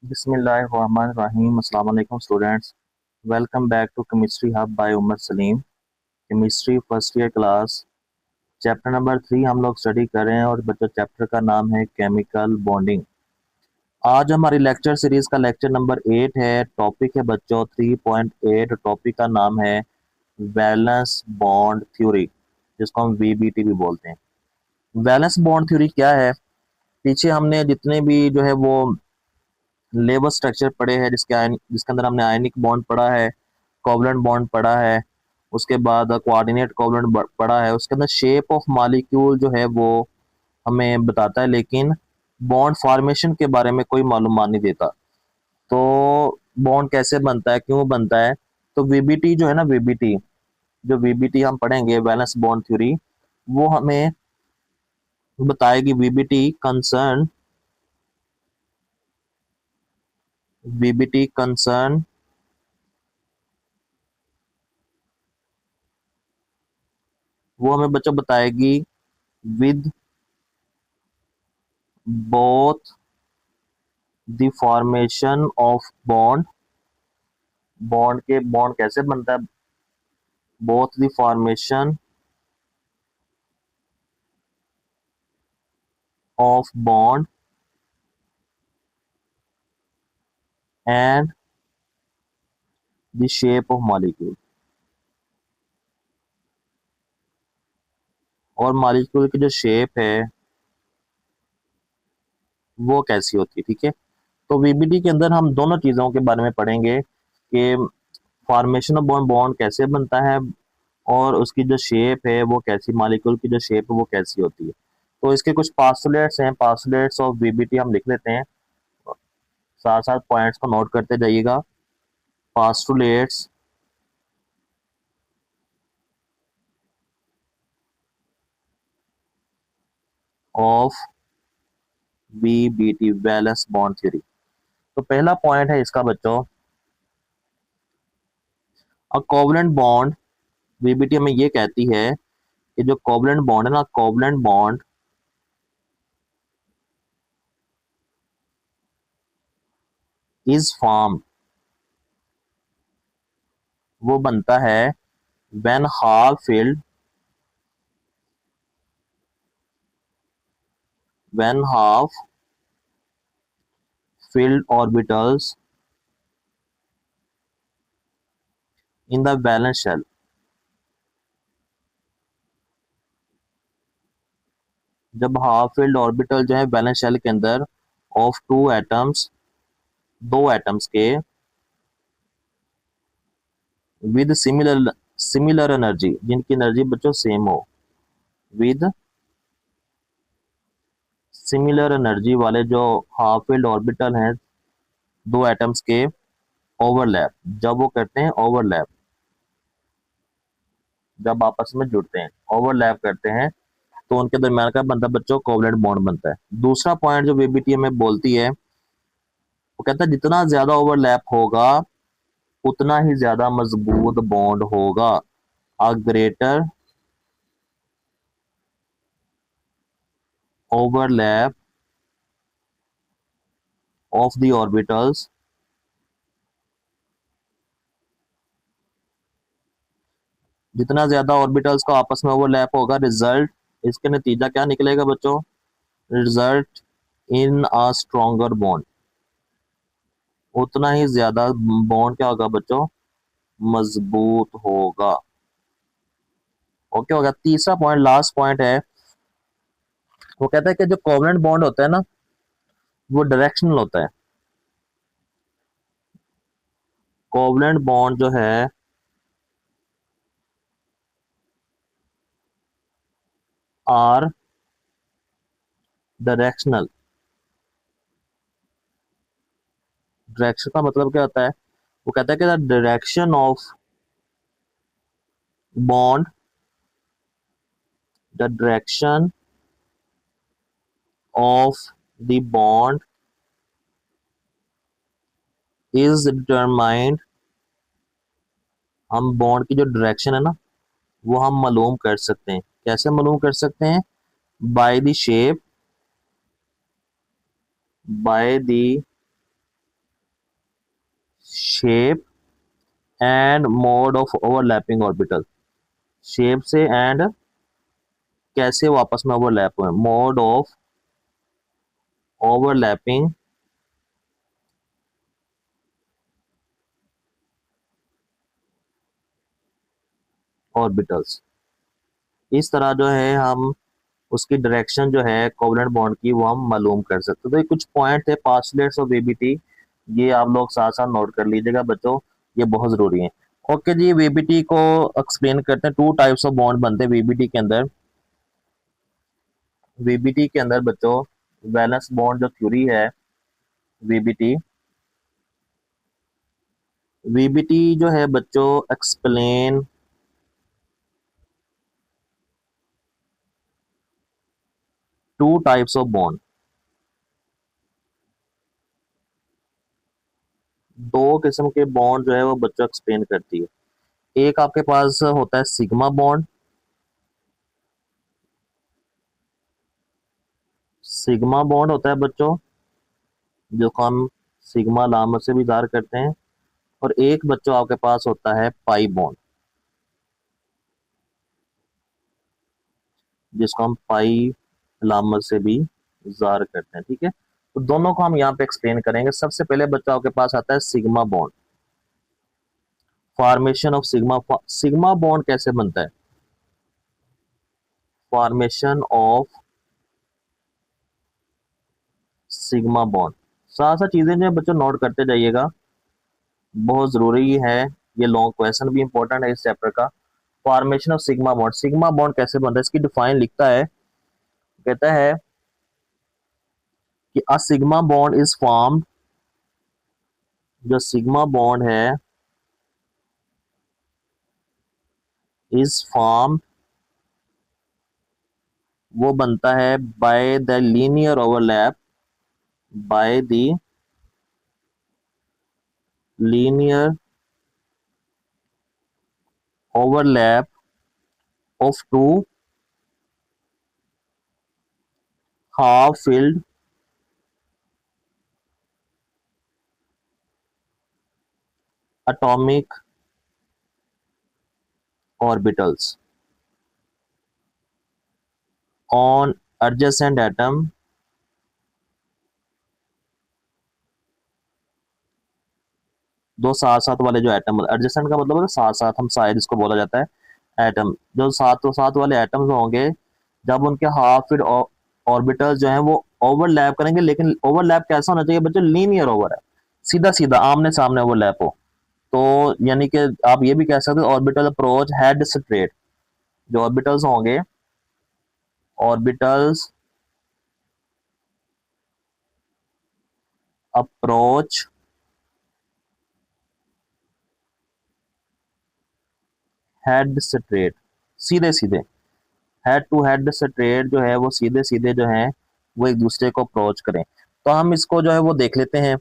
बिस्मिल्लाहिर्रहमानिर्रहीम। अस्सलाम वालेकुम students, welcome back to chemistry hub by Umar Salim. Chemistry first year class chapter number 3 हम लोग स्टडी कर रहे हैं और बच्चों चैप्टर का नाम है केमिकल बॉन्डिंग। आज हमारी लेक्चर सीरीज का लेक्चर नंबर 8 है। टॉपिक है बच्चों 3.8। टॉपिक का नाम है वैलेंस बॉन्ड थ्योरी, जिसको हम वीबीटी भी बोलते हैं। वैलेंस बॉन्ड थ्योरी क्या है? पीछे हमने जितने भी जो है वो लेबर स्ट्रक्चर पढ़े हैं, जिसके अंदर हमने आयनिक बॉन्ड पढ़ा है, कोवलेंट बॉन्ड पढ़ा है, उसके बाद कोऑर्डिनेट कोवलेंट पढ़ा है। उसके अंदर शेप ऑफ मॉलिक्यूल जो है वो हमें बताता है, लेकिन बॉन्ड फॉर्मेशन के बारे में कोई मालूमात नहीं देता। तो बॉन्ड कैसे बनता है, क्यों बनता है? तो वीबीटी जो है ना, वीबीटी हम पढ़ेंगे वैलेंस बॉन्ड थ्योरी, वो हमें बताएगी। वीबीटी कंसर्न वो हमें बच्चों बताएगी with both the formation of bond कैसे बनता है, both the formation of bond and the shape of molecule। और मॉलिक्यूल की जो शेप है वो कैसी होती है, ठीक है। तो वीबीटी के अंदर हम दोनों चीजों के बारे में पढ़ेंगे कि फॉर्मेशन ऑफ बॉन्ड बॉन्ड कैसे बनता है और उसकी जो शेप है वो कैसी, मॉलिक्यूल की जो शेप है वो कैसी होती है। तो इसके कुछ पास्टुलेट्स हैं, पास्टुलेट्स ऑफ वीबीटी हम लिख लेते हैं, साथ साथ पॉइंट्स को नोट करते जाइएगा। Postulates of VBT valence bond theory. तो पहला पॉइंट है इसका बच्चों, अ कोवलेंट बॉन्ड। वीबीटी हमें ये कहती है कि जो कोवलेंट बॉन्ड है ना, कोवलेंट बॉन्ड इज फॉर्म, वो बनता है when half filled orbitals in the valence shell। जब हाफ फिल्ड ऑर्बिटल जो है वैलेंस शेल के अंदर ऑफ दो एटम्स के विद सिमिलर एनर्जी, जिनकी एनर्जी बच्चों सेम हो, विद सिमिलर एनर्जी वाले जो हाफ फील्ड ऑर्बिटल हैं दो एटम्स के, ओवरलैप, जब वो करते हैं ओवरलैप, जब आपस में जुड़ते हैं, ओवरलैप करते हैं, तो उनके दरमियान का बनता है बच्चों कोवलेंट बॉन्ड बनता है। दूसरा पॉइंट जो वीबीटी में बोलती है, वो कहता है जितना ज्यादा ओवरलैप होगा उतना ही ज्यादा मजबूत बॉन्ड होगा। A greater overlap of the orbitals, जितना ज्यादा ऑर्बिटल्स का आपस में ओवरलैप होगा, रिजल्ट, इसके नतीजा क्या निकलेगा बच्चों? Result in a stronger bond, उतना ही ज्यादा बॉन्ड क्या होगा बच्चों? मजबूत होगा। ओके, होगा। तीसरा पॉइंट, लास्ट पॉइंट है, वो कहता है कि जो कोवलेंट बॉन्ड होता है ना, वो डायरेक्शनल होता है। कोवलेंट बॉन्ड जो है आर डायरेक्शनल। डायरेक्शन का मतलब क्या होता है? वो कहता है कि the direction of bond, the direction of the bond is determined. हम बॉन्ड की जो डायरेक्शन है ना, वो हम मालूम कर सकते हैं। कैसे मालूम कर सकते हैं? By the shape, by the shape and mode of overlapping orbital, shape से एंड कैसे वो आपस में ओवरलैप हुए, मोड ऑफ ओवरलैपिंग ऑर्बिटल्स। इस तरह जो है हम उसकी डायरेक्शन जो है कोवलेंट बॉन्ड की वो हम मालूम कर सकते हैं। तो ये कुछ पॉइंट थे पास्टलेट्स और वीबीटी, ये आप लोग साथ साथ नोट कर लीजिएगा बच्चों, ये बहुत जरूरी है। ओके जी, वीबीटी को एक्सप्लेन करते हैं। टू टाइप्स ऑफ बॉन्ड बनते हैं वीबीटी के अंदर। वीबीटी के अंदर बच्चों वैलेंस बॉन्ड जो थ्योरी है वीबीटी, वीबीटी जो है बच्चों explain two types of bond, दो किस्म के बॉन्ड जो है वो बच्चों एक्सप्लेन करती है। एक आपके पास होता है सिग्मा बॉन्ड, सिग्मा बॉन्ड होता है बच्चों जो को हम सिग्मा लामर से भी ज़ाहिर करते हैं। और एक बच्चों आपके पास होता है पाई बॉन्ड, जिसको हम पाई लामर से भी ज़ाहिर करते हैं। ठीक है, तो दोनों को हम यहाँ पे एक्सप्लेन करेंगे। सबसे पहले बच्चों आपके पास आता है sigma bond, formation of sigma. Sigma bond कैसे बनता है, फॉर्मेशन ऑफ सिग्मा बॉन्ड। साथ साथ चीजें जो है बच्चों नोट करते जाइएगा, बहुत जरूरी है, ये लॉन्ग क्वेश्चन भी इंपॉर्टेंट है इस चैप्टर का। Formation of sigma bond, sigma bond कैसे बनता है इसकी डिफाइन लिखता है, कहता है कि a sigma bond is formed, जो सिग्मा बॉन्ड है इज फॉर्म, वो बनता है by the linear overlap, by the linear overlap of two half filled atomic orbitals on adjacent atom, दो साथ साथ वाले जो एटम, एडजेसेंट का मतलब है साथ साथ, हम शायद इसको बोला जाता है एटम, जो साथ साथ वाले एटम्स होंगे जब उनके हाफ फिर ऑर्बिटल्स जो हैं वो ओवरलैप करेंगे, लेकिन ओवरलैप कैसा होना चाहिए बच्चों, लीनियर ओवर है, सीधा सीधा आमने सामने ओवरलैप हो। तो यानी कि आप ये भी कह सकते हो ऑर्बिटल अप्रोच हेड स्ट्रेट, जो ऑर्बिटल्स होंगे, ऑर्बिटल्स अप्रोच हेड स्ट्रेट, सीधे सीधे, हेड टू हेड स्ट्रेट जो है वो सीधे सीधे जो है वो एक दूसरे को अप्रोच करें। तो हम इसको जो है वो देख लेते हैं।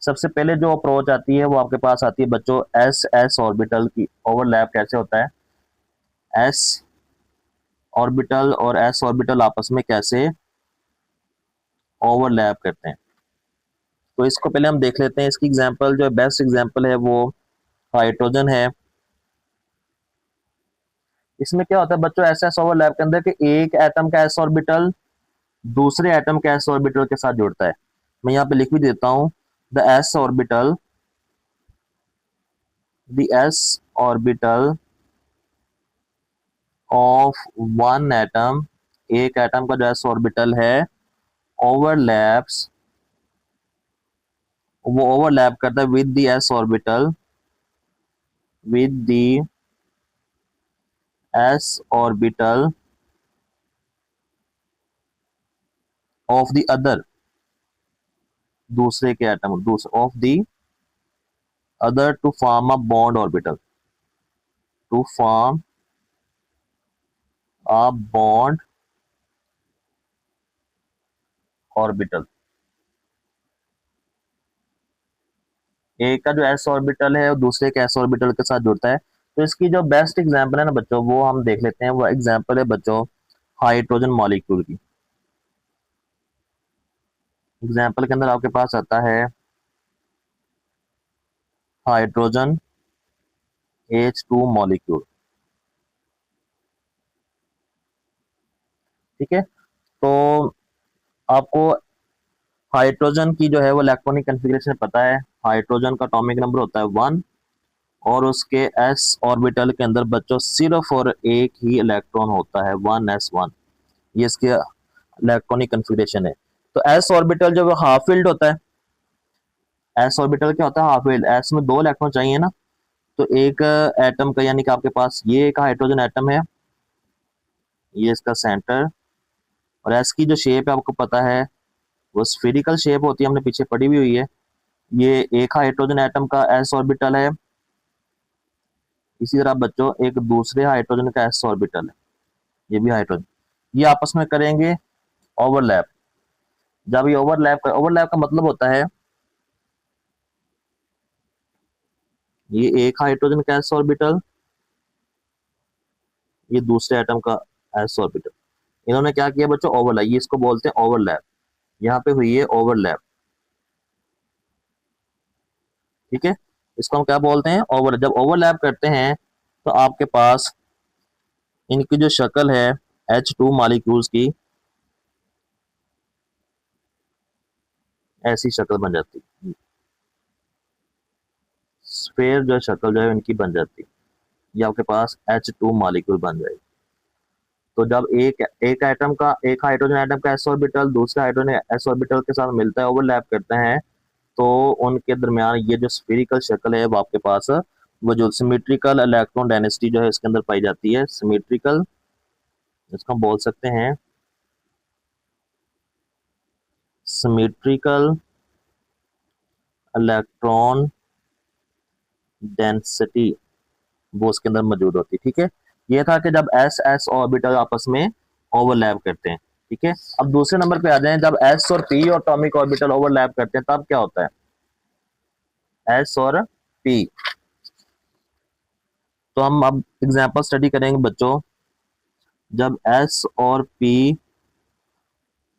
सबसे पहले जो अप्रोच आती है वो आपके पास आती है बच्चों एस एस ऑर्बिटल की, ओवरलैप कैसे होता है, एस ऑर्बिटल और एस ऑर्बिटल आपस में कैसे ओवरलैप करते हैं। तो इसको पहले हम देख लेते हैं। इसकी एग्जांपल जो बेस्ट एग्जांपल है वो हाइड्रोजन है। इसमें क्या होता है बच्चों, एस एस ओवरलैप के अंदर कि एक एटम का एस ऑर्बिटल दूसरे एटम के एस ऑर्बिटल के साथ जुड़ता है। मैं यहाँ पे लिख भी देता हूं, the S orbital, the S orbital of one atom, एक एटम का जो एस ऑर्बिटल है ओवरलैप्स, वो ओवरलैप करता है with the S orbital, with the S orbital of the other, दूसरे के एटम, दूसरे of the other to form a bond orbital, to form a bond orbital. एक का जो एस ऑर्बिटल है वो दूसरे के एस ऑर्बिटल के साथ जुड़ता है। तो इसकी जो बेस्ट एग्जांपल है ना बच्चों, वो हम देख लेते हैं। वो एग्जांपल है बच्चों हाइड्रोजन मॉलिक्यूल की। एग्जांपल के अंदर आपके पास आता है हाइड्रोजन H2 मॉलिक्यूल। ठीक है, तो आपको हाइड्रोजन की जो है वो इलेक्ट्रॉनिक कन्फिग्रेशन पता है। हाइड्रोजन का एटॉमिक नंबर होता है 1 और उसके s ऑर्बिटल के अंदर बच्चों सिर्फ और एक ही इलेक्ट्रॉन होता है 1s1। ये इसके इलेक्ट्रॉनिक कन्फिग्रेशन है। तो s ऑर्बिटल जो हाफ फिल्ड होता है, s ऑर्बिटल क्या होता है, हाफ फिल्ड। s में 2 इलेक्ट्रॉन चाहिए ना, तो एक एटम का, यानी कि आपके पास ये एक हाइड्रोजन एटम है, ये इसका सेंटर, और s की जो शेप है आपको पता है वो स्फेरिकल शेप होती है, हमने पीछे पढ़ी भी हुई है। ये एक हाइड्रोजन एटम का s ऑर्बिटल है। इसी तरह बच्चों एक दूसरे हाइड्रोजन का s ऑर्बिटल है, ये भी हाइड्रोजन, ये आपस में करेंगे ओवरलैप। जब ये ओवरलैप का मतलब होता है ये एक हाइड्रोजन का s ऑर्बिटल, ये दूसरे एटम का s ऑर्बिटल, इन्होंने क्या किया बच्चों, ओवरलैप, ये इसको बोलते हैं ओवरलैप। यहाँ पे हुई है ओवरलैप। ठीक है, इसको हम क्या बोलते हैं, ओवर। जब ओवरलैप करते हैं तो आपके पास इनकी जो शक्ल है H2 मॉलिक्यूल्स की, ऐसी शक्ल बन जाती है, स्फेयर जो शक्ल जो है इनकी बन जाती है, ये आपके पास H2 मॉलिक्यूल बन जाएगी। तो जब एक एक एटम का, एक हाइड्रोजन एटम का s ऑर्बिटल दूसरे हाइड्रोजन s ऑर्बिटल के साथ मिलता है, ओवरलैप करते हैं, तो उनके दरमियान ये जो स्फेरिकल शक्ल है वो आपके पास वो जो सिमेट्रिकल इलेक्ट्रॉन डेंसिटी जो है इसके अंदर पाई जाती है। सिमेट्रिकल, इसको हम बोल सकते हैं सिमेट्रिकल इलेक्ट्रॉन डेंसिटी, वो उसके अंदर मौजूद होती है। ठीक है, ये था कि जब एस एस ऑर्बिटल आपस में ओवरलैप करते हैं। ठीक है, अब दूसरे नंबर पे आ जाएं, जब एस और पी और एटॉमिक ऑर्बिटल ओवरलैप करते हैं तब क्या होता है, एस और पी। तो हम अब एग्जांपल स्टडी करेंगे बच्चों, जब एस और पी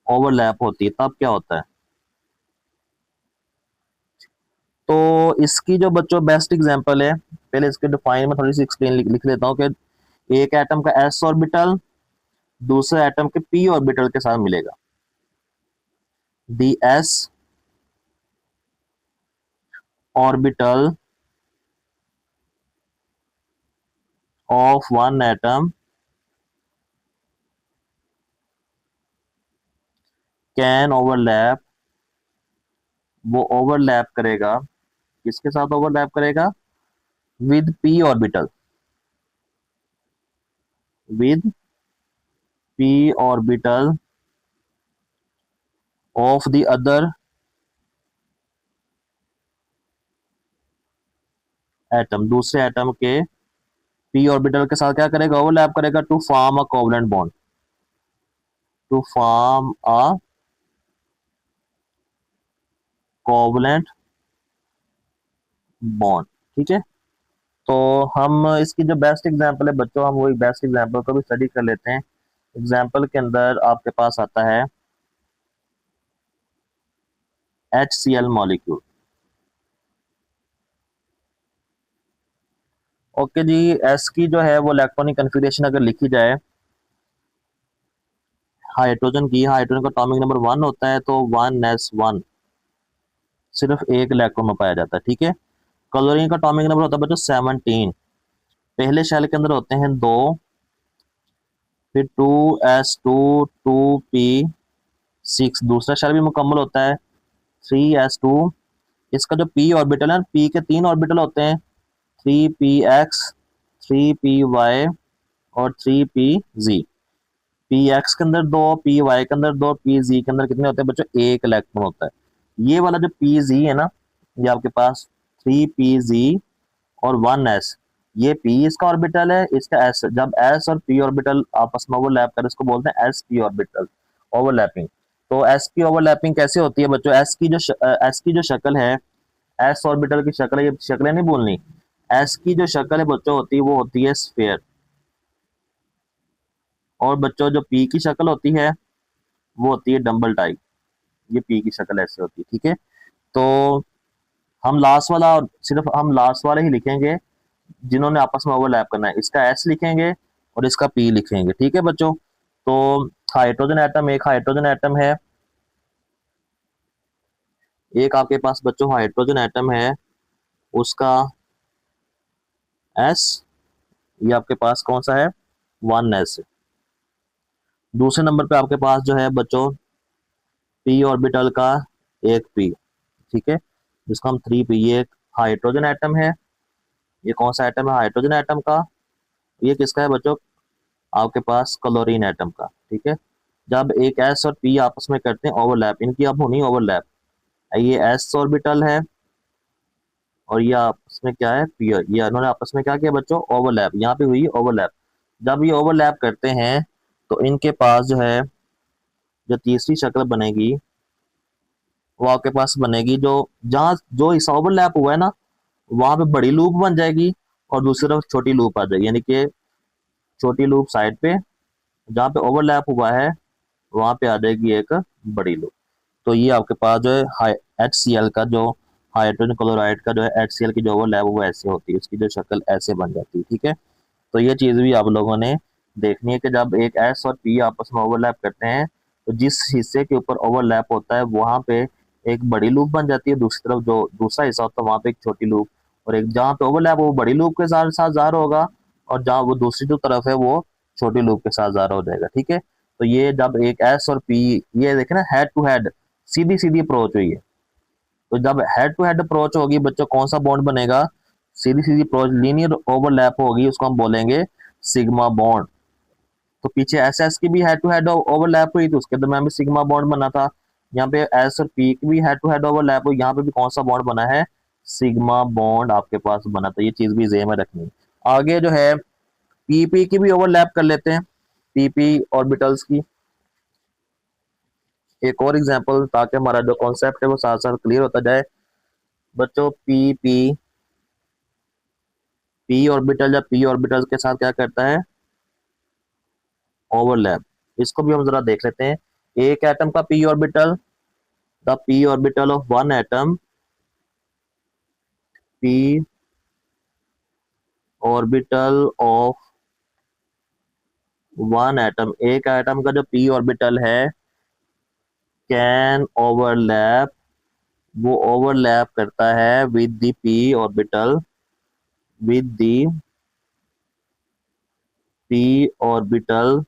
ओवरलैप होती है तब क्या होता है। तो इसकी जो बच्चों बेस्ट एग्जांपल है, पहले इसके डिफाइन में थोड़ी सी एक्सप्लेन लिख लेता हूँ कि एक एटम का एस ऑर्बिटल दूसरे एटम के पी ऑर्बिटल के साथ मिलेगा। The S orbital of one atom can overlap, वो ओवरलैप करेगा, किसके साथ ओवरलैप करेगा, with P orbital, with P orbital of the other atom, दूसरे एटम के पी ऑर्बिटल के साथ क्या करेगा, ओवरलैप करेगा, to form a covalent bond, to form a covalent bond. ठीक है, तो हम इसकी जो बेस्ट एग्जांपल है बच्चों, हम वही बेस्ट एग्जांपल को भी स्टडी कर लेते हैं। एग्जांपल के अंदर आपके पास आता है HCl मॉलिक्यूल। ओके जी, एस की जो है वो इलेक्ट्रॉनिक कन्फिग्रेशन अगर लिखी जाए, हाइड्रोजन की, हाइड्रोजन का एटॉमिक नंबर 1 होता है, तो 1s1 सिर्फ एक इलेक्ट्रॉन में पाया जाता है। ठीक है, क्लोरीन का एटॉमिक नंबर होता है बच्चों 17, पहले शेल के अंदर होते हैं 2, फिर 2s2 2p6, दूसरा शेल भी मुकम्मल होता है 3s2। इसका जो p ऑर्बिटल है, p के 3 ऑर्बिटल होते हैं, 3px 3py और 3pz। पी एक्स के अंदर 2, पी वाई के अंदर 2, पी जी के अंदर कितने होते हैं बच्चों, एक इलेक्ट्रॉन होता है। ये वाला जो पी जी है ना, ये आपके पास 3pz और 1s, ये p इसका ऑर्बिटल है, इसका s। जब s और p ऑर्बिटल आपस में ओवरलैप कर, इसको बोलते हैं sp ऑर्बिटल ओवरलैपिंग। तो sp ओवरलैपिंग कैसे होती है बच्चों, s की जो शक्ल है, s ऑर्बिटल की शक्ल है, ये शक्लें नहीं बोलनी, s की जो शक्ल है बच्चों होती है वो होती है स्फीयर। और बच्चों जो p की शक्ल होती है वो होती है डंबल टाइप, ये p की शक्ल ऐसे होती है। ठीक है, तो हम लास्ट वाला, सिर्फ हम लास्ट वाले ही लिखेंगे जिन्होंने आपस में ओवरलैप करना है। इसका एस लिखेंगे और इसका पी लिखेंगे, ठीक है बच्चों। तो हाइड्रोजन एटम, एक हाइड्रोजन एटम है, एक आपके पास बच्चों हाइड्रोजन एटम है, उसका एस, ये आपके पास कौन सा है, 1s। दूसरे नंबर पे आपके पास जो है बच्चों पी ऑर्बिटल का एक पी, ठीक है, जिसको हम 3p, ये एक हाइड्रोजन एटम है, ये कौन सा एटम है, हाइड्रोजन एटम का। ये किसका है बच्चों, आपके पास क्लोरीन एटम का, ठीक है। जब एक एस और पी आपस में करते हैं ओवरलैप, इनकी अब होनी ओवरलैप, ये एस ऑर्बिटल है और ये आपस में क्या है, पी, ये इन्होंने आपस में क्या किया बच्चों, ओवरलैप, यहाँ पे हुई ओवरलैप। जब ये ओवरलैप करते हैं तो इनके पास जो है, जो तीसरी शक्ल बनेगी वो आपके पास बनेगी, जो जहाँ जो हिस्सा ओवरलैप हुआ है ना, वहां पे बड़ी लूप बन जाएगी और दूसरी तरफ छोटी लूप आ जाएगी, यानी कि छोटी लूप साइड पे, जहाँ पे ओवरलैप हुआ है वहां पे आ जाएगी एक बड़ी लूप। तो ये आपके पास जो है HCl का, जो हाइड्रोजन क्लोराइड का जो है HCl की जो ओवरलैप वो ऐसे होती है, उसकी जो शक्ल ऐसे बन जाती है, ठीक है। तो ये चीज भी आप लोगों ने देखनी है कि जब एक एस और पी आपस में ओवरलैप करते हैं तो जिस हिस्से के ऊपर ओवरलैप होता है वहां पे एक बड़ी लूप बन जाती है, दूसरी तरफ जो दूसरा हिस्सा होता है वहां पे एक छोटी लूप, और एक जहाँ पे ओवरलैप वो बड़ी लूप के साथ साथ ज़ाहिर होगा, और जहाँ वो दूसरी जो तरफ है वो छोटी लूप के साथ ज़ाहिर हो जाएगा, ठीक है। तो ये जब एक एस और पी, ये देखे ना, हेड टू हेड सीधी सीधी अप्रोच हुई है, तो जब हेड टू हेड अप्रोच होगी बच्चों कौन सा बॉन्ड बनेगा, सीधी सीधी अप्रोच, लीनियर ओवरलैप होगी, उसको हम बोलेंगे सिग्मा बॉन्ड। तो पीछे एस एस की भी हेड टू हेड ओवरलैप हुई तो उसके दरम्यान भी सिग्मा बॉन्ड बना था, यहाँ पे एस और पी की भी हेड टू हेड ओवरलैप हुई, यहाँ पे भी कौन सा बॉन्ड बना है, सिग्मा बॉन्ड आपके पास बना था। ये चीज भी जेब में रखनी है। आगे जो है पीपी की भी ओवरलैप कर लेते हैं, पीपी ऑर्बिटल्स की एक और एग्जांपल, ताकि हमारा जो कॉन्सेप्ट है वो साथ साथ क्लियर होता जाए बच्चों। पी ऑर्बिटल या पी ऑर्बिटल के साथ क्या करता है, ओवरलैप। इसको भी हम जरा देख लेते हैं। एक एटम का P orbital, the P orbital of one atom, P orbital of one atom, एक एटम का जो पी ऑर्बिटल है, कैन ओवरलैप, वो ओवरलैप करता है with the P orbital, with the P orbital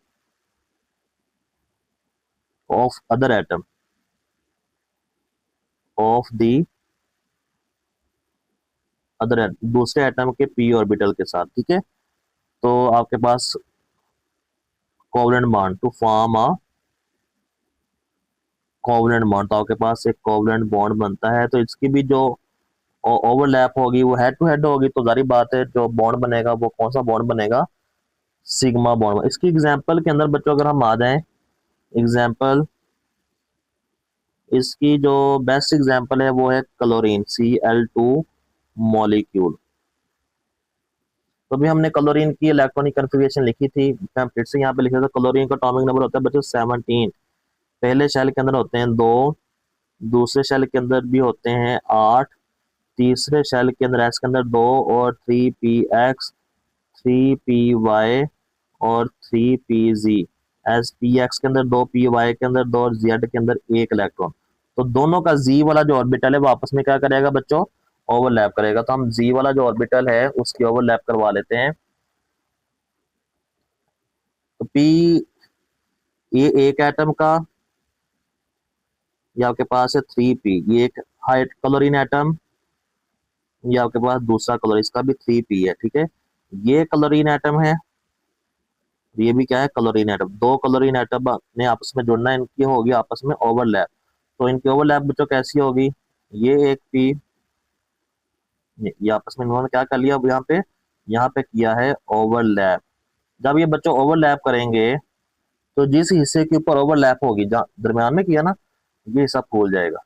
of other atom, of the other, दूसरे atom के P orbital के साथ, ठीक है। तो आपके पास covalent bond to form a covalent bond, तो आपके पास एक कोवलेंट बॉन्ड बनता है, तो इसकी भी जो ओवरलैप होगी वो हेड टू हेड होगी, तो जारी बात है जो बॉन्ड बनेगा वो कौन सा बॉन्ड बनेगा, सिग्मा बॉन्ड। इसकी एग्जांपल के अंदर बच्चों अगर हम आ जाएं, एग्जांपल इसकी जो बेस्ट एग्जांपल है वो है क्लोरीन, Cl2 मॉलिक्यूल। तो भी हमने क्लोरीन की इलेक्ट्रॉनिक कन्फिग्रेशन लिखी थी, मैं फिर से यहाँ पे लिखा था। क्लोरीन का एटॉमिक नंबर होता है बच्चों 17, पहले शेल के अंदर होते हैं 2, दूसरे शेल के अंदर भी होते हैं 8, तीसरे शेल के अंदर एस के अंदर 2 और 3px, 3py और 3pz, एस पी एक्स के अंदर 2, पी वाई के अंदर 2 और जेड के अंदर 1 इलेक्ट्रॉन। तो दोनों का जी वाला जो ऑर्बिटल है वो आपस में क्या करेगा बच्चों, ओवरलैप करेगा। तो हम जी वाला जो ऑर्बिटल है उसकी ओवरलैप करवा लेते हैं। तो पी, ये एक एटम का, ये आपके पास है 3p, ये एक हाइट क्लोरीन एटम, ये आपके पास दूसरा क्लोरीन, इसका भी 3p है, ठीक है। ये क्लोरीन एटम है, ये भी क्या है, क्लोरीन एटम। दो क्लोरीन एटम ने आपस में जुड़ना है, इनकी होगी आपस में ओवरलैप। तो इनकी ओवरलैप बच्चों कैसी होगी, ये एक पी, ये आपस में इन्होंने क्या कर लिया, अब यहाँ पे किया है ओवरलैप। जब ये बच्चों ओवरलैप करेंगे तो जिस हिस्से के ऊपर ओवरलैप होगी, जहाँ दरम्यान में किया ना, ये हिस्सा फूल जाएगा,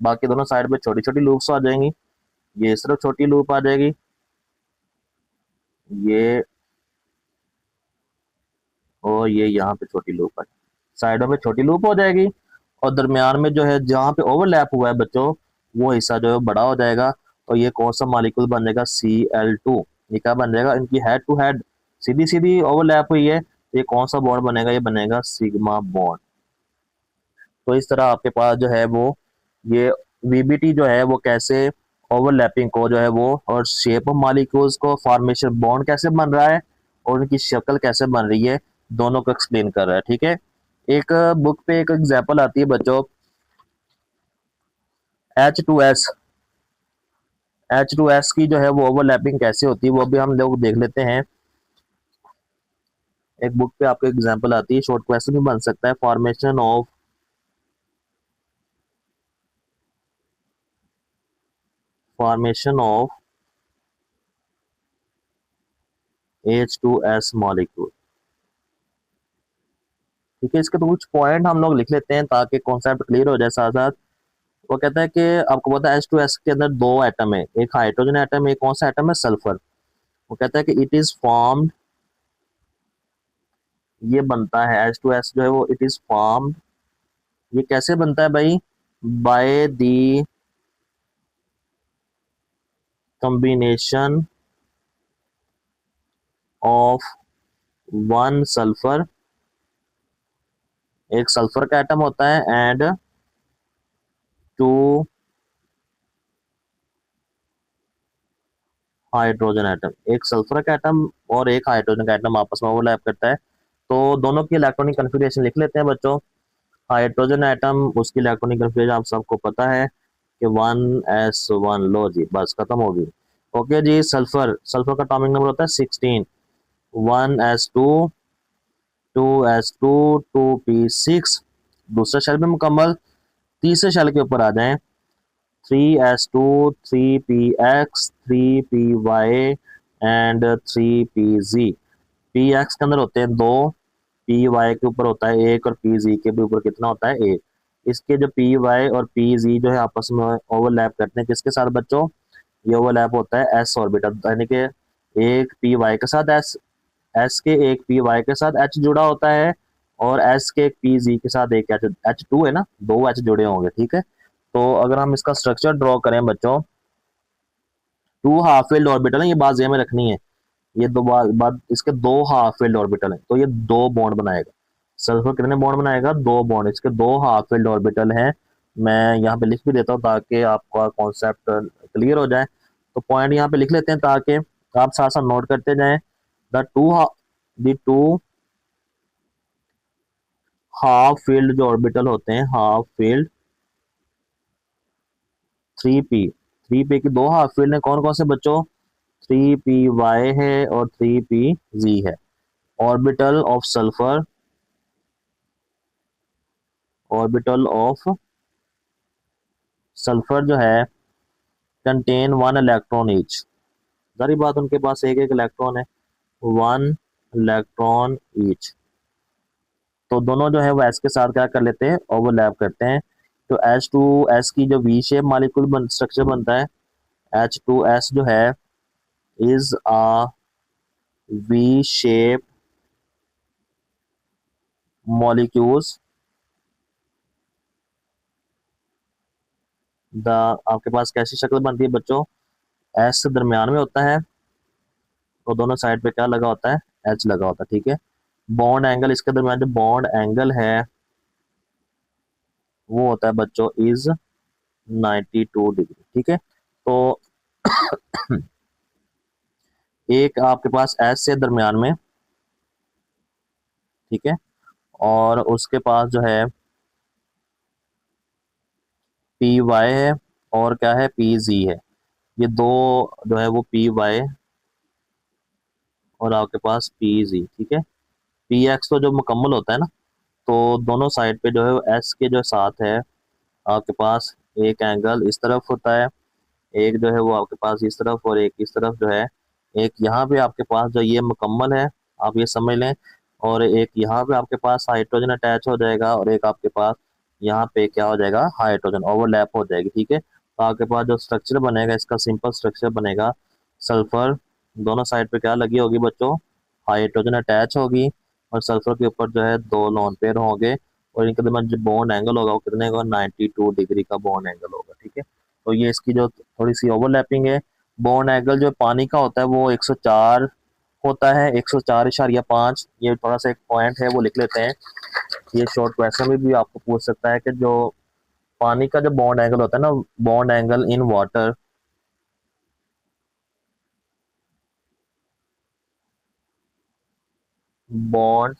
बाकी दोनों साइड पे छोटी छोटी लूप्स आ जाएंगी, ये सिर्फ छोटी लूप आ जाएगी, ये और ये यहाँ पे छोटी लूप आ जाएगी, साइडों में छोटी लूप हो जाएगी, और दरमियान में जो है जहाँ पे ओवरलैप हुआ है बच्चों वो हिस्सा जो है बड़ा हो जाएगा, तो ये कौन सा मॉलिक्यूल बन जाएगा, Cl2। ये क्या बन जाएगा, इनकी हेड टू हेड सीधी सीधी ओवरलैप हुई है, ये कौन सा बॉन्ड बनेगा, ये बनेगा सिग्मा बॉन्ड। तो इस तरह आपके पास जो है वो ये वीबीटी जो है वो कैसे ओवरलैपिंग को जो है वो और शेप ऑफ मॉलिक्यूल्स को, फॉर्मेशन बॉन्ड कैसे बन रहा है और उनकी शक्ल कैसे बन रही है, दोनों को एक्सप्लेन कर रहा है। ठीक है, एक बुक पे एक एग्जांपल आती है बच्चों, H2S। H2S की जो है वो ओवरलैपिंग कैसे होती है वो भी हम लोग देख लेते हैं। एक बुक पे आपको एग्जांपल आती है, शॉर्ट क्वेश्चन भी बन सकता है, फॉर्मेशन ऑफ H2S मॉलिक्यूल। ठीक है, इसके तो कुछ पॉइंट हम लोग लिख लेते हैं ताकि कॉन्सेप्ट क्लियर हो जाए साथ साथ। वो कहता है कि आपको पता है H2S के अंदर दो एटम है, एक हाइड्रोजन एटम, एक कौन सा एटम है, सल्फर। वो कहता है कि इट इज फॉर्म्ड, ये बनता है H2S जो है वो इट इज फॉर्म्ड, ये कैसे बनता है भाई, by the combination of one sulphur, एक सल्फर का एटम होता है, एंड टू हाइड्रोजन एटम, एक सल्फर का एटम और एक हाइड्रोजन का एटम आपस में ओवरलैप करता है। तो दोनों की इलेक्ट्रॉनिक कन्फिगरेशन लिख लेते हैं बच्चों। हाइड्रोजन एटम, उसकी इलेक्ट्रॉनिक कन्फिगरेशन आप सबको पता है कि 1s1, लो जी बस खत्म होगी। ओके जी, सल्फर, सल्फर का एटॉमिक नंबर होता है 16, 1s2, 2s2, 2p6। दूसरा शेल भी मुकम्मल। तीसरे शेल के ऊपर आ जाएं, 3s2, 3px, 3py and 3pz। px के अंदर होते हैं दो, py के ऊपर होता है एक और pz के भी ऊपर कितना होता है, एक। इसके जो py और pz जो है आपस में ओवरलैप करते हैं किसके साथ बच्चों, ये ओवरलैप होता है s ऑर्बिटल, यानी कि एक py के साथ s के एक py के साथ h जुड़ा होता है और s के एक pz के साथ एक h2 है ना, दो h जुड़े होंगे। ठीक है, तो अगर हम इसका स्ट्रक्चर ड्रॉ करें बच्चों, टू हाफ फील्ड ऑर्बिटल है, ये बात ध्यान में रखनी है, ये दो बाद इसके दो हाफ फील्ड ऑर्बिटल है, तो ये दो बॉन्ड बनाएगा। सल्फर कितने बॉन्ड बनाएगा, दो बॉन्ड, इसके दो हाफ फील्ड ऑर्बिटल हैं। मैं यहाँ पे लिख भी देता हूँ ताकि आपका कॉन्सेप्ट क्लियर हो जाए। तो पॉइंट यहाँ पे लिख लेते हैं ताकि आप साथ साथ नोट करते जाएं। द टू हाफ फील्ड जो ऑर्बिटल होते हैं, हाफ फील्ड 3p की दो हाफ फील्ड है, कौन कौन से बच्चों, 3py है और 3pz है। Orbital of sulphur, orbital of sulphur जो है कंटेन वन इलेक्ट्रॉन ईच, सारी बात उनके पास एक एक इलेक्ट्रॉन है, वन इलेक्ट्रॉन ईच। तो दोनों जो है वो एस के साथ क्या कर लेते हैं, ओवरलैप करते हैं। तो H2S की जो वी शेप मॉलिक्यूल स्ट्रक्चर बनता है, H2S जो है is a V shape molecules, the आपके पास कैसी शक्ल बनती है बच्चों, एस दरमियान में होता है तो दोनों साइड पे क्या लगा होता है, एच लगा होता है। ठीक है, बॉन्ड एंगल इसके दरमियान जो बॉन्ड एंगल है वो होता है बच्चों इज 92 डिग्री। ठीक है, तो एक आपके पास एस से दरमियान में, ठीक है, और उसके पास जो है पी वाई है और क्या है, पी जी है। ये दो जो है वो पी वाई और आपके पास पी जी। ठीक है, पी एक्स तो जो मुकम्मल होता है ना, तो दोनों साइड पे जो है एस के जो साथ है आपके पास एक एंगल इस तरफ होता है, एक जो है वो आपके पास इस तरफ और एक इस तरफ जो है, एक यहाँ पे आपके पास जो ये मुकम्मल है, आप ये समझ लें, और एक यहाँ पे आपके पास हाइड्रोजन अटैच हो जाएगा और एक आपके पास यहाँ पे क्या हो जाएगा, हाइड्रोजन ओवरलैप हो जाएगी। ठीक है, तो आपके पास जो स्ट्रक्चर बनेगा इसका सिंपल स्ट्रक्चर बनेगा, सल्फर दोनों साइड पे क्या लगी होगी बच्चों, हाइड्रोजन अटैच होगी और सल्फर के ऊपर जो है दो लोन पेयर होंगे और इनके दरमियान जो बॉन्ड एंगल होगा वो कितने का, 92 डिग्री का बॉन्ड एंगल होगा। ठीक है, तो ये इसकी जो थोड़ी सी ओवरलैपिंग है। बॉन्ड एंगल जो पानी का होता है वो 104 होता है, 104.5। ये थोड़ा सा एक पॉइंट है वो लिख लेते हैं। ये शॉर्ट क्वेश्चन में भी आपको पूछ सकता है कि जो पानी का जो बॉन्ड एंगल होता है ना, bond angle in water, bond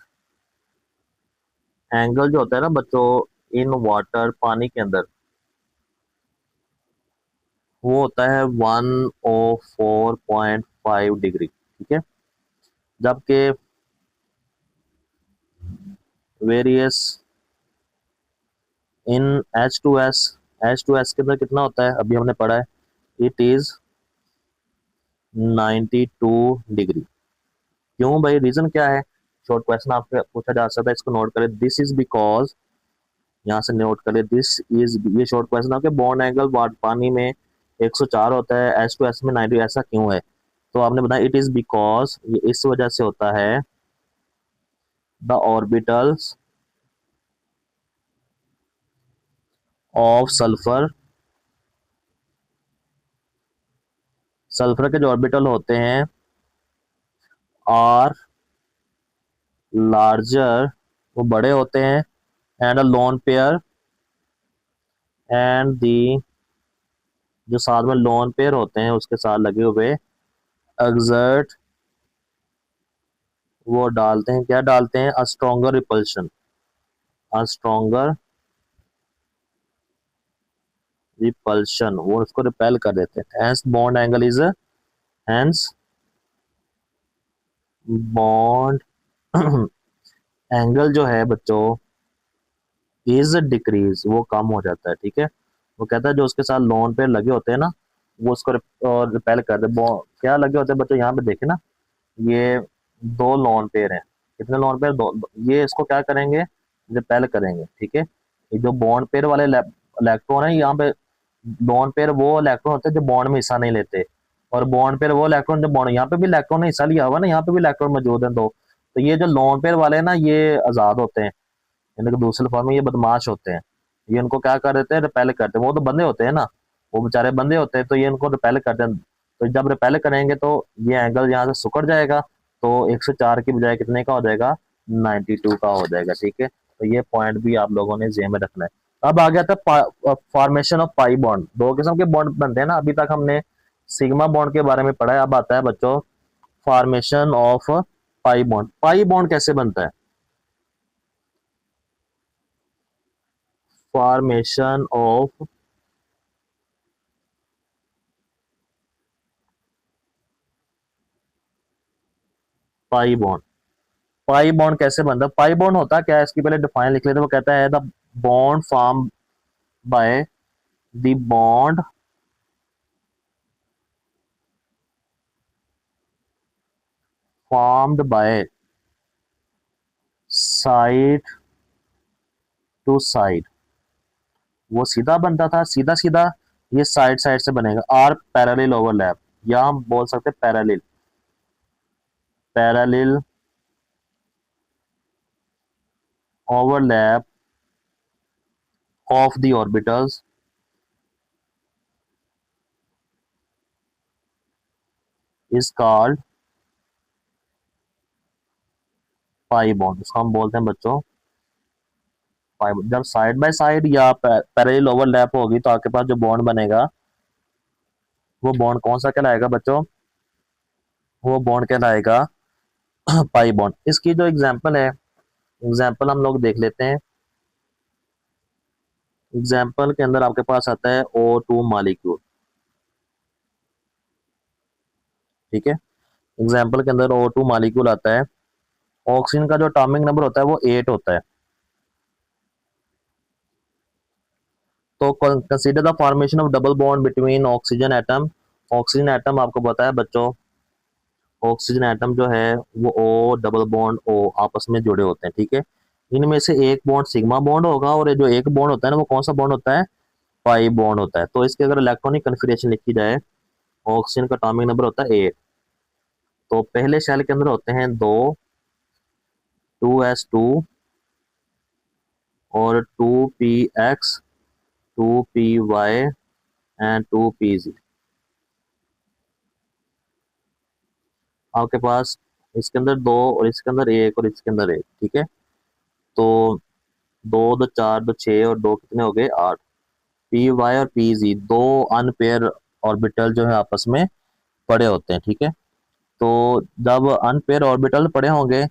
angle जो होता है ना बच्चों इन वाटर, पानी के अंदर, वो होता है 104.5 डिग्री, ठीक है। जबकि वेरियस इन H2S, H2S के अंदर कितना होता है अभी हमने पढ़ा है, इट इज 92 डिग्री। क्यों भाई, रीजन क्या है? शॉर्ट क्वेश्चन आपसे पूछा जा सकता है, इसको नोट करें। दिस इज बिकॉज, यहाँ से नोट करें, दिस इज, ये शॉर्ट क्वेश्चन आपके बॉन्ड एंगल पानी में 104 होता है, H2S में 90, ऐसा क्यों है? तो आपने बताया इट इज बिकॉज, ये इस वजह से होता है, the orbitals of sulphur, sulphur के जो ऑर्बिटल होते हैं आर लार्जर, वो बड़े होते हैं, and a lone pair, and the, जो साथ में लोन पेयर होते हैं उसके साथ लगे हुए एक्सर्ट, वो डालते हैं, क्या डालते हैं, a stronger repulsion, a stronger repulsion, वो उसको रिपेल कर देते हैं। Hence bond angle is, hence bond angle जो है बच्चों इज डिक्रीज, वो कम हो जाता है, ठीक है। वो कहता है जो उसके साथ लोन पेयर लगे होते हैं ना, वो उसको रिपेल कर दे। क्या लगे होते हैं बच्चों, यहाँ पे देखे ना, ये दो लोन पेयर हैं। कितने लोन पेयर? दो। ये इसको क्या करेंगे, रिपेल करेंगे, ठीक है। ये जो बॉन्ड पेयर वाले इलेक्ट्रॉन है, यहाँ पे लोन पेयर वो इलेक्ट्रॉन होते हैं जो बॉन्ड में हिस्सा नहीं लेते, और बॉन्ड पेयर वो इलेक्ट्रॉन जो बॉन्ड, यहाँ पे भी इलेक्ट्रॉन ने हिस्सा लिया हुआ ना, यहाँ पे भी इलेक्ट्रॉन मौजूद है दो। तो ये जो लोन पेयर वाले हैं ना, ये आजाद होते हैं, यानी कि दूसरे फॉर्म में ये बदमाश होते हैं। ये उनको क्या कर देते हैं, रिपेल करते हैं। वो तो बंदे होते हैं ना, वो बेचारे बंदे होते हैं, तो ये इनको रिपेल करते हैं। तो जब रिपेल करेंगे तो ये एंगल यहाँ से सिकुड़ जाएगा, तो 104 की बजाय कितने का हो जाएगा, 92 का हो जाएगा, ठीक है। तो ये पॉइंट भी आप लोगों ने जेहन में रखना है। अब आ गया था फॉर्मेशन ऑफ पाई बॉन्ड। दो किस्म के बॉन्ड बनते हैं ना, अभी तक हमने सिग्मा बॉन्ड के बारे में पढ़ा है। अब आता है बच्चों formation of pi bond. Pi bond कैसे बनता है? Formation of pi bond, pi bond कैसे बनता है? पाई बॉन्ड होता क्या है, इसकी पहले डिफाइन लिख लेते हैं। वो कहता है the bond form by, the bond formed by side to side. वो सीधा बनता था, सीधा सीधा, ये साइड साइड से बनेगा। आर पैरेलल ओवरलैप, या हम बोल सकते हैं parallel, parallel overlap of the orbitals is called pi bond. इसको हम बोलते हैं बच्चों पाई बॉन्ड। जब साइड बाय साइड या पैरेलल ओवरलैप होगी तो आपके पास जो बॉन्ड बनेगा, वो बॉन्ड कौन सा कहलाएगा बच्चों? वो बॉन्ड कहलाएगा पाई बॉन्ड। इसकी जो एग्जांपल है, एग्जांपल हम लोग देख लेते हैं। एग्जांपल के अंदर आपके पास आता है O2 मॉलिक्यूल, ठीक है। एग्जांपल के अंदर O2 मॉलिक्यूल आता है। ऑक्सीजन का जो एटॉमिक नंबर होता है वो 8 होता है। तो consider the formation of double bond between oxygen atom. Oxygen atom आपको पता है बच्चों, ऑक्सीजन एटम जो है वो O डबल बॉन्ड O आपस में जुड़े होते हैं, ठीक है। इनमें से एक बॉन्ड सिग्मा बॉन्ड होगा, और ये जो एक बॉन्ड होता है ना, वो कौन सा बॉन्ड होता है, पाई बॉन्ड होता है। तो इसके अगर इलेक्ट्रॉनिक कन्फिग्रेशन लिखी जाए, ऑक्सीजन का एटॉमिक नंबर होता है 8। तो पहले शेल के अंदर होते हैं दो, 2s2 और 2px, 2py एंड 2 PZ। आपके पास इसके अंदर 2 और इसके अंदर 1 और इसके अंदर 1, ठीक है। तो 2 2 4 2 6 और 2 कितने हो गए 8। PY और PZ दो अनपेयर ऑर्बिटल जो है आपस में पड़े होते हैं, ठीक है। तो जब अनपेयर ऑर्बिटल पड़े होंगे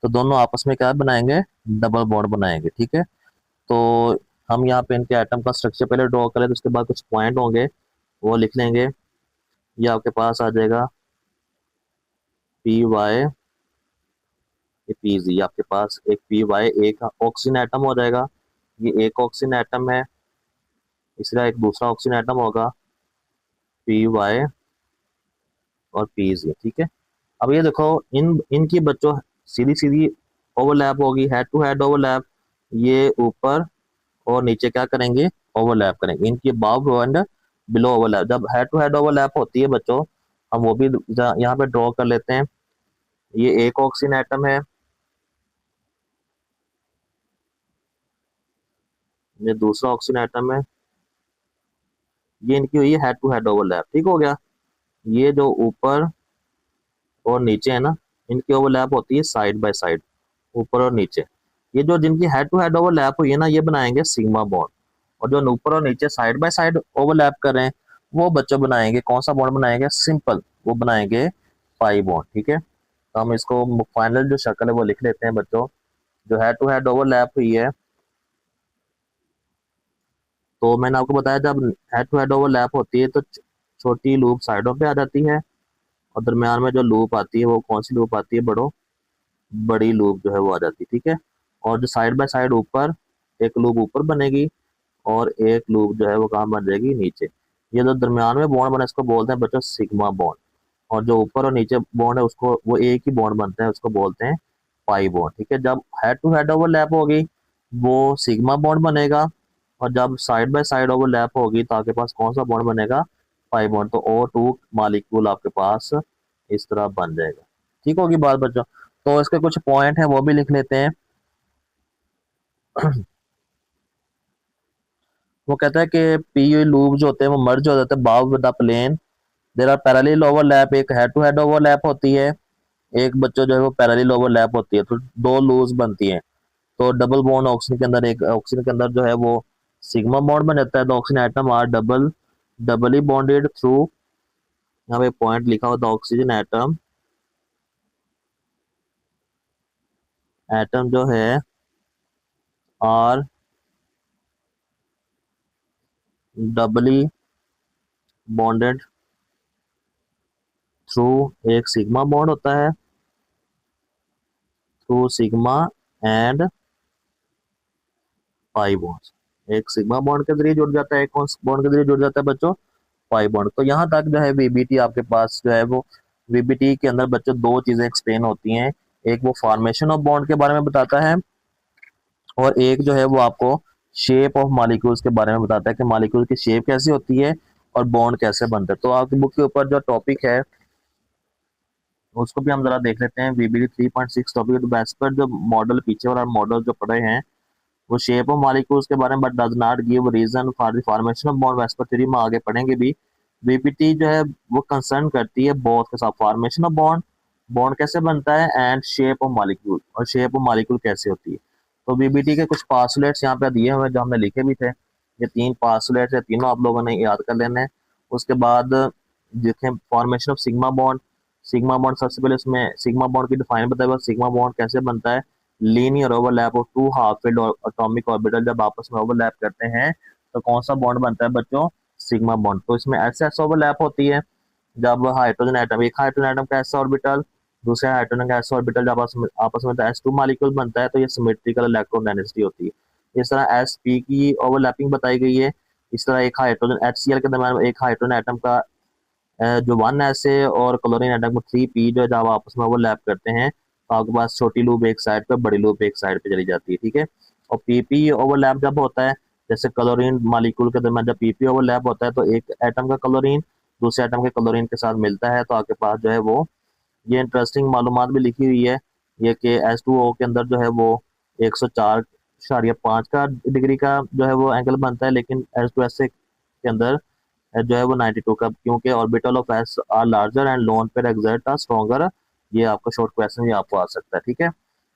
तो दोनों आपस में क्या बनाएंगे, डबल बॉन्ड बनाएंगे, ठीक है। तो हम यहाँ पे इनके एटम का स्ट्रक्चर पहले ड्रॉ करें, तो उसके बाद कुछ पॉइंट होंगे वो लिख लेंगे। ये आपके पास आ जाएगा PY PZ। आपके पास एक PY एक ऑक्सीजन एटम हो जाएगा, ये एक ऑक्सीजन एटम है, इसका एक दूसरा ऑक्सीजन एटम होगा PY और PZ, ठीक है। अब ये देखो इनकी बच्चों सीधी सीधी ओवरलैप होगी, हेड टू हेड ओवरलैप। ये ऊपर और नीचे क्या करेंगे, ओवरलैप करेंगे। इनकी अबव एंड बिलो ओवरलैप। जब हेड टू हेड ओवरलैप होती है बच्चों, हम वो भी यहाँ पे ड्रॉ कर लेते हैं। ये एक ऑक्सीजन एटम है, ये दूसरा ऑक्सीजन एटम है, ये इनकी हुई है हेड टू हेड ओवरलैप, ठीक हो गया। ये जो ऊपर और नीचे है ना, इनकी ओवरलैप होती है साइड बाय साइड, ऊपर और नीचे। ये जो जिनकी हेड टू हेड ओवरलैप हुई है ना, ये बनाएंगे सिग्मा बॉन्ड। और जो ऊपर और नीचे साइड बाय साइड ओवरलैप कर रहे हैं, वो बच्चों बनाएंगे कौन सा बॉन्ड बनाएंगे, सिंपल, वो बनाएंगे पाई बॉन्ड, ठीक है। तो हम इसको फाइनल जो शक्ल है वो लिख लेते हैं बच्चों। जो हेड टू हेड ओवरलैप हुई है, तो मैंने आपको बताया जब हेड टू हेड ओवरलैप होती है तो छोटी लूप साइडों पे आ जाती है, और दरमियान में जो लूप आती है वो कौन सी लूप आती है, बड़ी लूप जो है वो आ जाती है, ठीक है। और जो साइड बाय साइड ऊपर एक लूप ऊपर बनेगी और एक लूप जो है वो कहाँ बन जाएगी, नीचे। ये जो दरमियान में बॉन्ड बना इसको बोलते हैं बच्चों सिग्मा बॉन्ड। और जो ऊपर और नीचे बॉन्ड है उसको वो एक ही बॉन्ड बनते हैं, उसको बोलते हैं पाई बॉन्ड, ठीक है। जब हेड टू हेड ओवरलैप होगी वो सिग्मा बॉन्ड बनेगा, और जब साइड बाय साइड ओवरलैप होगी तो आपके पास कौन सा बॉन्ड बनेगा, पाई बॉन्ड। तो O2 मॉलिक्यूल आपके पास इस तरह बन जाएगा, ठीक होगी बात बच्चों। तो इसके कुछ पॉइंट है वो भी लिख लेते हैं। वो कहता है कि पी लूप जो होते हैं वो मर्ज हो जाते हैं above the plane. There are parallel overlap, एक हेड टू हेड ओवरलैप होती है, एक बच्चों जो है वो पैरेलल ओवरलैप होती है, तो दो लूज बनती हैं। तो डबल बॉन्ड ऑक्सीजन के अंदर, एक ऑक्सीजन के अंदर जो है वो सिग्मा बॉन्ड बन जाता है। तो oxygen atom are doubly bonded through, यहाँ पे पॉइंट लिखा हुआ था, ऑक्सीजन एटम एटम जो है आर डबली बॉन्डेड थ्रू, एक सिग्मा बॉन्ड होता है, through sigma and pi bond. एक सिग्मा बॉन्ड के जरिए जुड़ जाता है, एक बॉन्ड के जरिए जुड़ जाता है बच्चों पाई बॉन्ड। तो यहाँ तक जो है वीबीटी आपके पास जो है वो, वीबीटी के अंदर बच्चों दो चीजें एक्सप्लेन होती हैं। एक वो फॉर्मेशन ऑफ बॉन्ड के बारे में बताता है, और एक जो है वो आपको शेप ऑफ मॉलिक्यूल्स के बारे में बताता है कि मॉलिक्यूल की शेप कैसी होती है और बॉन्ड कैसे बनता है। तो आपकी बुक के ऊपर जो टॉपिक है उसको भी हम जरा देख लेते हैं। वीबीटी 3.6 टॉपिक बेस पर जो मॉडल पीछे वाला मॉडल जो पढ़े हैं वो शेप ऑफ मॉलिक्यूल्स के बारे में, but does not give reason for the formation of bond. VSEPR theory में आगे पढ़ेंगे भी। वीपीटी जो है वो कंसर्न करती है बोथ के साथ, फॉर्मेशन ऑफ बॉन्ड, बॉन्ड कैसे बनता है, एंड शेप ऑफ मॉलिक्यूल, और शेप ऑफ मॉलिक्यूल कैसे होती है। तो वीबीटी के कुछ पासुलेट्स यहाँ पे दिए हुए जो हमने लिखे भी थे। ये 3 पासुलेट्स है, तीनों आप लोगों ने याद कर लेने हैं। उसके बाद देखें formation of sigma bond. Sigma bond सबसे पहले उसमें सिग्मा बॉन्ड की डिफाइन बताया, सिग्मा बॉन्ड कैसे बनता है, linear overlap of two half filled atomic orbital जब आपस में ओवरलैप करते हैं तो कौन सा बॉन्ड बनता है बच्चों, सिग्मा बॉन्ड। तो इसमें एस एस ओवरलैप होती है जब हाइड्रोजन एटम, एक हाइड्रोजन एटम का एस ऑर्बिटल दूसरे हाइड्रोजन का एस ऑर्बिटल जब आपस में S2 मॉलिक्यूल बनता है तो ये सिमेट्रिकल इलेक्ट्रॉन डेंसिटी होती है। इस तरह sp की ओवरलैपिंग बताई गई है। इस तरह एक हाइड्रोजन HCl के दरम्यान एक हाइड्रोजन एटम का जो 1s है और क्लोरीन एटम को 3p जो जब आपस में ओवरलैप करते हैं तो आपके पास छोटी लूप एक साइड पे, बड़ी लूप एक साइड पे चली जाती है, ठीक है। और pp ओवरलैप जब होता है, जैसे क्लोरीन मॉलिक्यूल के दरम्यान जब pp ओवरलैप होता है तो एक एटम का क्लोरीन दूसरे एटम के क्लोरीन के साथ मिलता है, तो आपके पास जो है वो ये इंटरेस्टिंग मालूमात भी लिखी हुई है। ये कि H2O के अंदर जो है वो 104.5 का डिग्री का जो है वो एंगल बनता है, लेकिन H2S के अंदर जो है वो 92 का, क्योंकि orbital of S are larger and lone pair exert are stronger. ये आपका शॉर्ट क्वेश्चन ये आपको आ सकता है, ठीक है।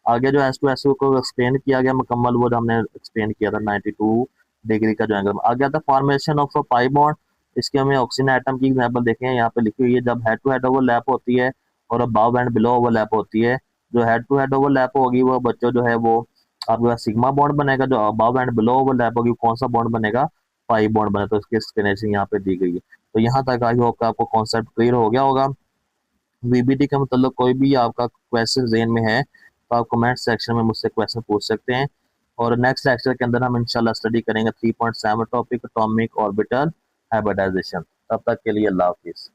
आगे जो एस टू एस को एक्सप्लेन किया गया मुकम्मल, वो जो हमने एक्सप्लेन किया था 92 डिग्री का जो एंगल। आ गया था formation of a pi bond. इसके हमें ऑक्सीजन एटम की एग्जांपल देखें, यहाँ पे लिखी हुई है, जब हेड टू हेड ओवरलैप होती है और अबव एंड बिलो ओवरलैप होती है। जो हेड टू हेड ओवरलैप होगी वो बच्चों जो है वो आपके पास सिग्मा बॉन्ड बनेगा। जो अबव एंड बिलो ओवरलैप होगी कौन सा बॉन्ड बनेगा, पाई बॉन्ड बने। तो इसकी एक्सप्लेनेशन यहाँ पे दी गई है। तो यहाँ तक आई होप का आपको कॉन्सेप्ट क्लियर हो गया होगा। वीबीटी के मतलब कोई भी आपका क्वेश्चन जेन में है तो आप कमेंट सेक्शन में मुझसे क्वेश्चन पूछ सकते हैं। और नेक्स्ट लेक्चर के अंदर हम इंशाल्लाह स्टडी करेंगे 3.7 टॉपिक, एटॉमिक ऑर्बिटल हाइब्रिडाइजेशन। तब तक के लिए अल्लाह हाफिज़।